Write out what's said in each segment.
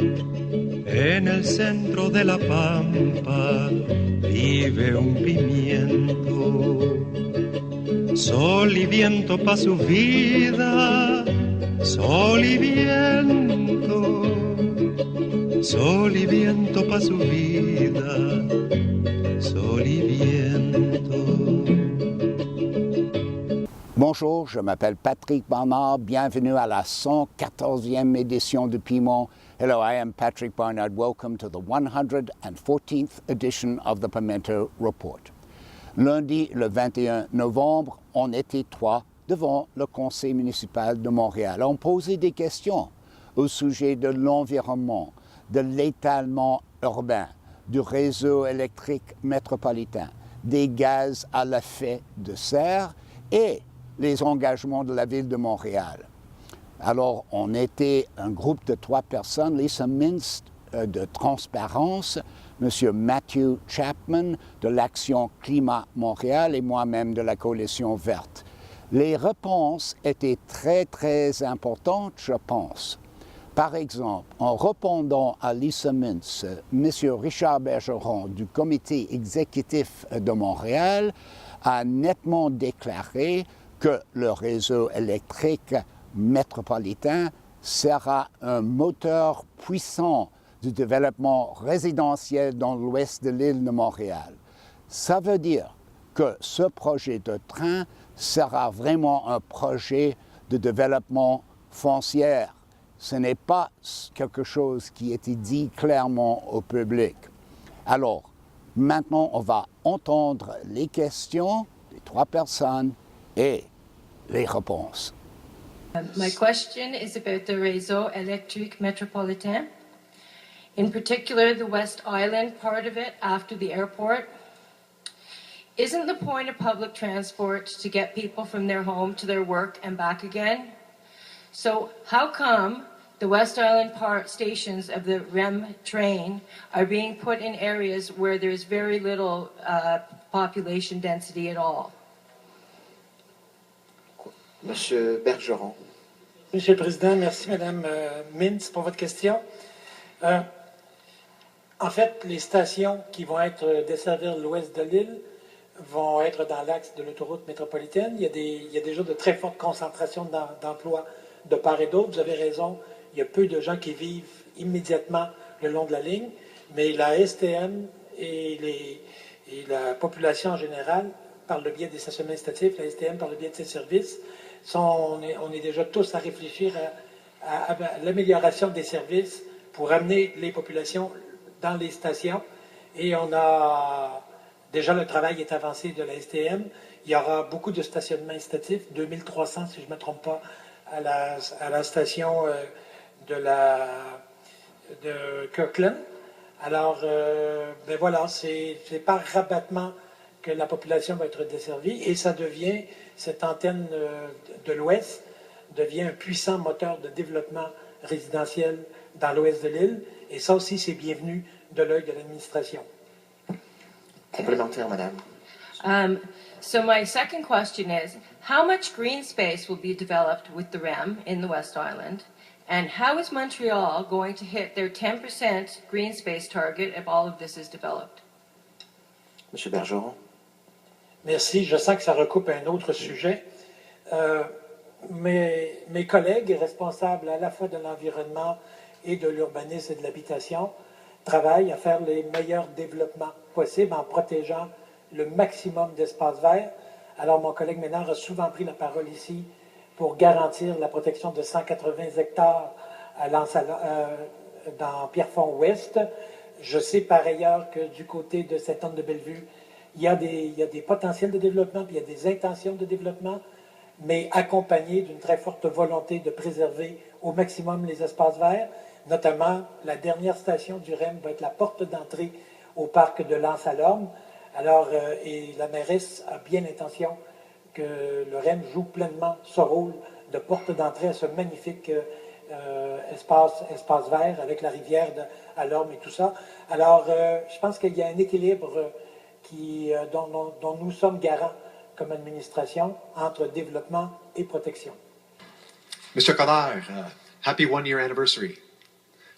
En el centro de la pampa vive un pimiento. Sol y viento pa' su vida, sol y viento. Sol y viento pa' su vida, sol y viento. Bonjour, je m'appelle Patrick Barnard. Bienvenue à la 114e édition de Piment. Hello, I am Patrick Barnard. Welcome to the 114th edition of the Pimento Report. Lundi, le 21 novembre, on était trois devant le conseil municipal de Montréal. On posait des questions au sujet de l'environnement, de l'étalement urbain, du réseau électrique métropolitain, des gaz à l'effet de serre et les engagements de la ville de Montréal. Alors, on était un groupe de 3 personnes, Lisa Mintz de Transparence, M. Matthew Chapman de l'Action Climat Montréal et moi-même de la Coalition Verte. Les réponses étaient très importantes, je pense. Par exemple, en répondant à Lisa Mintz, M. Richard Bergeron du Comité exécutif de Montréal a nettement déclaré que le réseau électrique métropolitain sera un moteur puissant du développement résidentiel dans l'ouest de l'île de Montréal. Ça veut dire que ce projet de train sera vraiment un projet de développement foncier. Ce n'est pas quelque chose qui a été dit clairement au public. Alors, maintenant, on va entendre les questions des 3 personnes et les réponses. My question is about the Réseau électrique métropolitain, in particular the West Island part of it after the airport. Isn't the point of public transport to get people from their home to their work and back again? So how come the West Island part stations of the REM train are being put in areas where there's very little population density at all? Monsieur Bergeron. Monsieur le Président, merci Madame Mintz pour votre question. En fait, les stations qui vont desservir l'ouest de l'île vont être dans l'axe de l'autoroute métropolitaine. Il y a déjà de très fortes concentrations d'emplois de part et d'autre. Vous avez raison, il y a peu de gens qui vivent immédiatement le long de la ligne, mais la STM et la population en général, par le biais des stationnements incitatifs, la STM par le biais de ses services, on est déjà tous à réfléchir à l'amélioration des services pour amener les populations dans les stations. Et on a déjà le travail est avancé de la STM. Il y aura beaucoup de stationnements incitatifs, 2300 si je ne me trompe pas, à la station de Kirkland. Alors, ben voilà, c'est par rabattement que la population va être desservie et ça devient, cette antenne de l'Ouest devient un puissant moteur de développement résidentiel dans l'Ouest de l'île et ça aussi c'est bienvenu de l'œil de l'administration. Complémentaire, Madame. So my second question is, how much green space will be developed with the REM in the West Island? And how is Montreal going to hit their 10% green space target if all of this is developed? Monsieur Bergeron. Merci. Je sens que ça recoupe un autre sujet. Mes collègues responsables à la fois de l'environnement et de l'urbanisme et de l'habitation travaillent à faire les meilleurs développements possibles en protégeant le maximum d'espaces verts. Alors, mon collègue Ménard a souvent pris la parole ici pour garantir la protection de 180 hectares dans Pierrefonds-Ouest. Je sais par ailleurs que du côté de Sainte-Anne-de-Bellevue, il y a des potentiels de développement, puis il y a des intentions de développement, mais accompagnés d'une très forte volonté de préserver au maximum les espaces verts. Notamment, la dernière station du REM va être la porte d'entrée au parc de L'Anse-à-Lorme. Alors, et la mairesse a bien l'intention que le REM joue pleinement ce rôle de porte d'entrée à ce magnifique espace vert avec la rivière à l'Orme et tout ça. Alors, je pense qu'il y a un équilibre dont nous sommes garants comme administration entre développement et protection. Mr. Collard, happy one-year anniversary.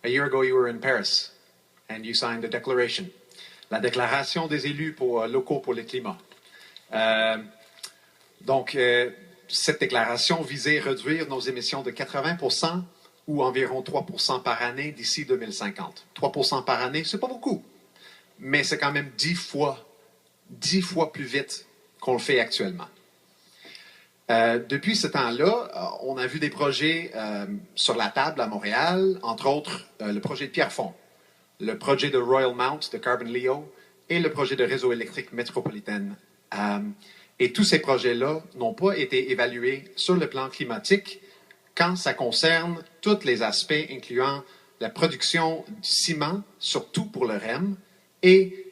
A year ago, you were in Paris, and you signed a declaration. La déclaration des élus locaux pour le climat. Donc, cette déclaration visait à réduire nos émissions de 80% ou environ 3% par année d'ici 2050. 3% par année, c'est pas beaucoup, mais c'est quand même 10 fois plus vite qu'on le fait actuellement. Depuis ce temps-là, on a vu des projets sur la table à Montréal, entre autres le projet de Pierrefonds, le projet de Royal Mount de Carbon Leo et le projet de réseau électrique métropolitaine. Et tous ces projets-là n'ont pas été évalués sur le plan climatique quand ça concerne tous les aspects, incluant la production du ciment, surtout pour le REM, et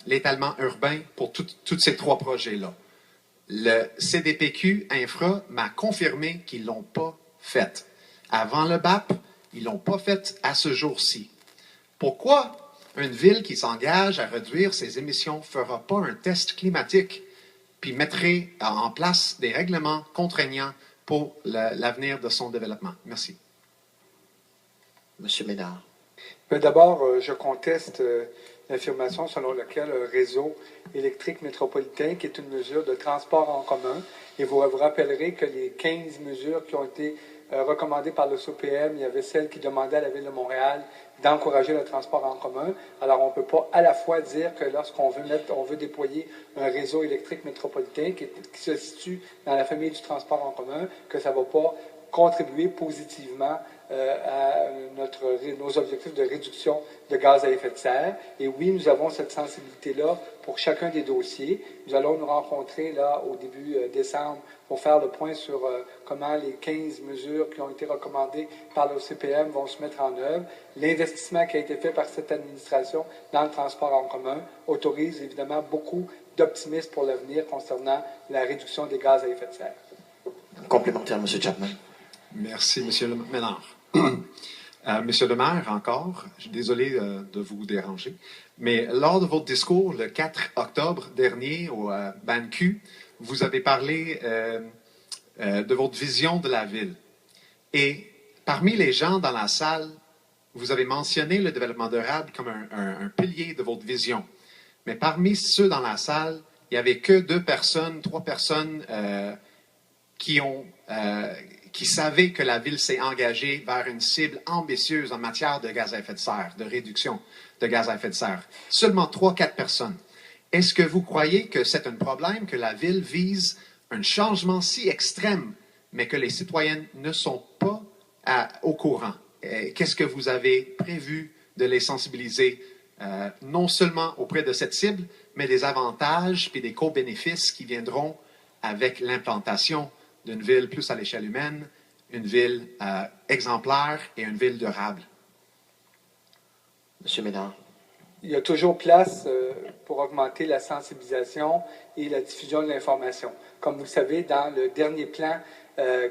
l'étalement urbain pour tous ces 3 projets-là. Le CDPQ Infra m'a confirmé qu'ils ne l'ont pas fait. Avant le BAP, ils ne l'ont pas fait à ce jour-ci. Pourquoi une ville qui s'engage à réduire ses émissions ne fera pas un test climatique puis mettrait en place des règlements contraignants pour l'avenir de son développement? Merci. Monsieur Ménard. D'abord, je conteste l'affirmation selon laquelle un réseau électrique métropolitain, qui est une mesure de transport en commun, et vous vous rappellerez que les 15 mesures qui ont été recommandées par le SOPM, il y avait celle qui demandait à la Ville de Montréal d'encourager le transport en commun. Alors, on ne peut pas à la fois dire que lorsqu'on veut déployer un réseau électrique métropolitain qui se situe dans la famille du transport en commun, que ça ne va pas contribuer positivement à nos objectifs de réduction de gaz à effet de serre. Et oui, nous avons cette sensibilité-là pour chacun des dossiers. Nous allons nous rencontrer là au début décembre pour faire le point sur comment les 15 mesures qui ont été recommandées par le CPM vont se mettre en œuvre. L'investissement qui a été fait par cette administration dans le transport en commun autorise évidemment beaucoup d'optimisme pour l'avenir concernant la réduction des gaz à effet de serre. Complémentaire, M. Chapman. Merci, M. Ménard. Monsieur le maire, encore, je suis désolé de vous déranger, mais lors de votre discours le 4 octobre dernier au BANQ, vous avez parlé de votre vision de la ville. Et parmi les gens dans la salle, vous avez mentionné le développement durable comme un pilier de votre vision. Mais parmi ceux dans la salle, il n'y avait que 3 personnes qui savaient que la ville s'est engagée vers une cible ambitieuse en matière de gaz à effet de serre, de réduction de gaz à effet de serre. Seulement 3-4 personnes. Est-ce que vous croyez que c'est un problème que la ville vise un changement si extrême, mais que les citoyens ne sont pas au courant? Qu'est-ce que vous avez prévu de les sensibiliser, non seulement auprès de cette cible, mais des avantages et des co-bénéfices qui viendront avec l'implantation d'une ville plus à l'échelle humaine, une ville exemplaire et une ville durable? Monsieur Ménard. Il y a toujours place pour augmenter la sensibilisation et la diffusion de l'information. Comme vous le savez, dans le dernier plan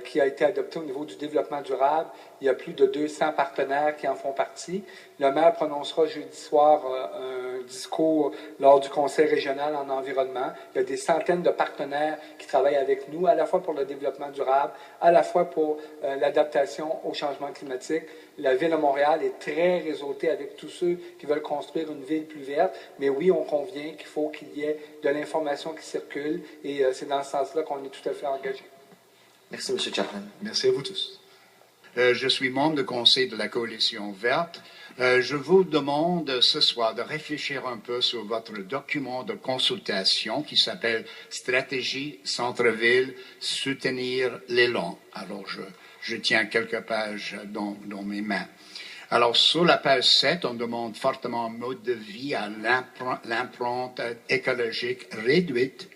qui a été adopté au niveau du développement durable, il y a plus de 200 partenaires qui en font partie. Le maire prononcera jeudi soir un discours lors du Conseil régional en environnement. Il y a des centaines de partenaires qui travaillent avec nous, à la fois pour le développement durable, à la fois pour l'adaptation au changement climatique. La Ville de Montréal est très réseautée avec tous ceux qui veulent construire une ville plus verte. Mais oui, on convient qu'il faut qu'il y ait de l'information qui circule et c'est dans ce sens-là qu'on est tout à fait engagé. Merci, M. Chapman. Merci à vous tous. Je suis membre du conseil de la Coalition verte. Je vous demande ce soir de réfléchir un peu sur votre document de consultation qui s'appelle « Stratégie centre-ville, soutenir l'élan ». Alors, je tiens quelques pages dans mes mains. Alors, sur la page 7, on demande fortement un mode de vie à l'empreinte écologique réduite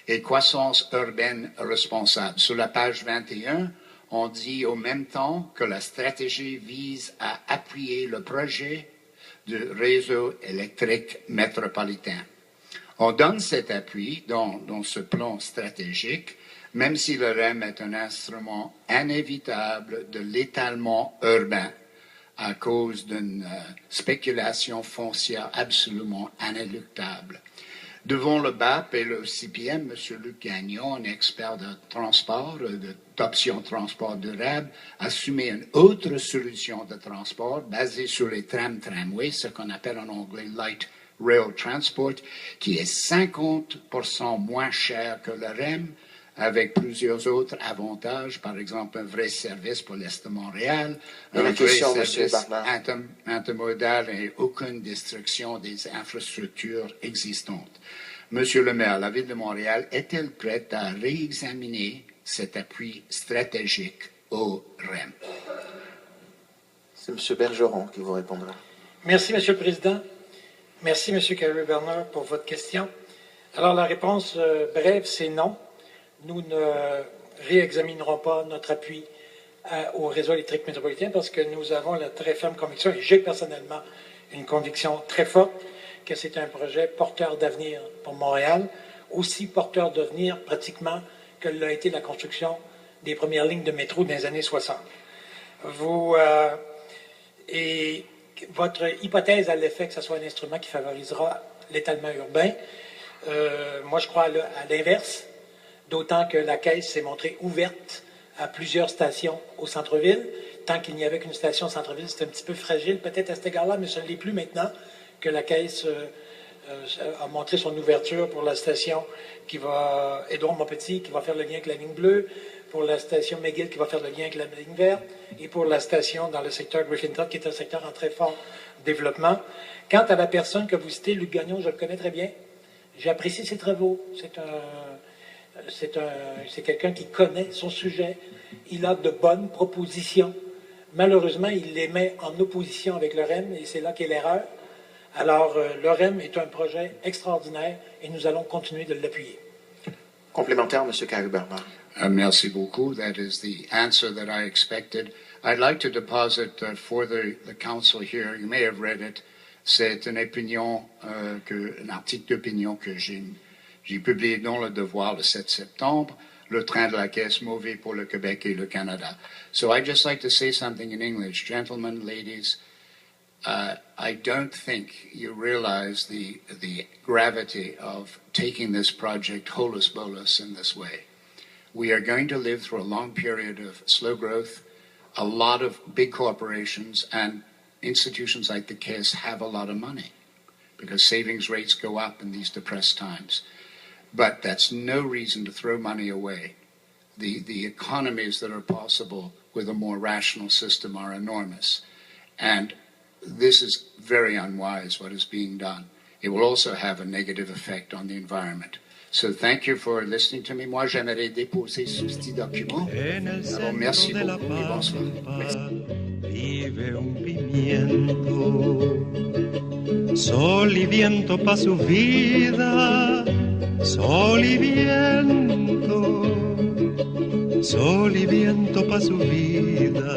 et croissance urbaine responsable. Sur la page 21, on dit au même temps que la stratégie vise à appuyer le projet du réseau électrique métropolitain. On donne cet appui dans ce plan stratégique, même si le REM est un instrument inévitable de l'étalement urbain à cause d'une spéculation foncière absolument inéluctable. Devant le BAP et le CPM, M. Luc Gagnon, un expert de transport, d'options transport durable, a soumis une autre solution de transport basée sur les tramways, ce qu'on appelle en anglais light rail transport, qui est 50% moins cher que le REM, avec plusieurs autres avantages, par exemple un vrai service pour l'Est de Montréal, un vrai service intermodal et aucune destruction des infrastructures existantes. Monsieur le maire, la Ville de Montréal est-elle prête à réexaminer cet appui stratégique au REM? C'est M. Bergeron qui vous répondra. Merci, Monsieur le Président. Merci, M. Carey-Berner, pour votre question. Alors, la réponse brève, c'est non. Nous ne réexaminerons pas notre appui au réseau électrique métropolitain parce que nous avons la très ferme conviction, et j'ai personnellement une conviction très forte, que c'est un projet porteur d'avenir pour Montréal, aussi porteur d'avenir pratiquement que l'a été la construction des premières lignes de métro dans les années 60. Et votre hypothèse a l'effet que ce soit un instrument qui favorisera l'étalement urbain. Moi, je crois à l'inverse. D'autant que la Caisse s'est montrée ouverte à plusieurs stations au centre-ville. Tant qu'il n'y avait qu'une station au centre-ville, c'était un petit peu fragile, peut-être à cet égard-là, mais ça ne l'est plus maintenant que la Caisse a montré son ouverture pour la station Édouard-Montpetit, qui va faire le lien avec la ligne bleue, pour la station McGill, qui va faire le lien avec la ligne verte, et pour la station dans le secteur Griffintown, qui est un secteur en très fort développement. Quant à la personne que vous citez, Luc Gagnon, je le connais très bien. J'apprécie ses travaux. C'est quelqu'un qui connaît son sujet. Il a de bonnes propositions. Malheureusement, il les met en opposition avec le REM et c'est là qu'est l'erreur. Alors, le REM est un projet extraordinaire et nous allons continuer de l'appuyer. Complémentaire, M. Carey-Berner. Merci beaucoup. That is the answer that I expected. I'd like to deposit for the council here, you may have read it, c'est une opinion, un article d'opinion que j'ai publié dans Le Devoir le 7 septembre, le train de la caisse mauvais pour le Québec et le Canada. So I'd just like to say something in English. Gentlemen, ladies, I don't think you realize the gravity of taking this project holus bolus in this way. We are going to live through a long period of slow growth. A lot of big corporations and institutions like the Caisse have a lot of money because savings rates go up in these depressed times. But that's no reason to throw money away. The economies that are possible with a more rational system are enormous. And this is very unwise, what is being done. It will also have a negative effect on the environment. So thank you for listening to me. Moi, j'aimerais déposer ce petit document. Alors, merci beaucoup et bonsoir. Vive un pimiento, sol y viento pa' su vida, sol y viento, sol y viento pa' su vida.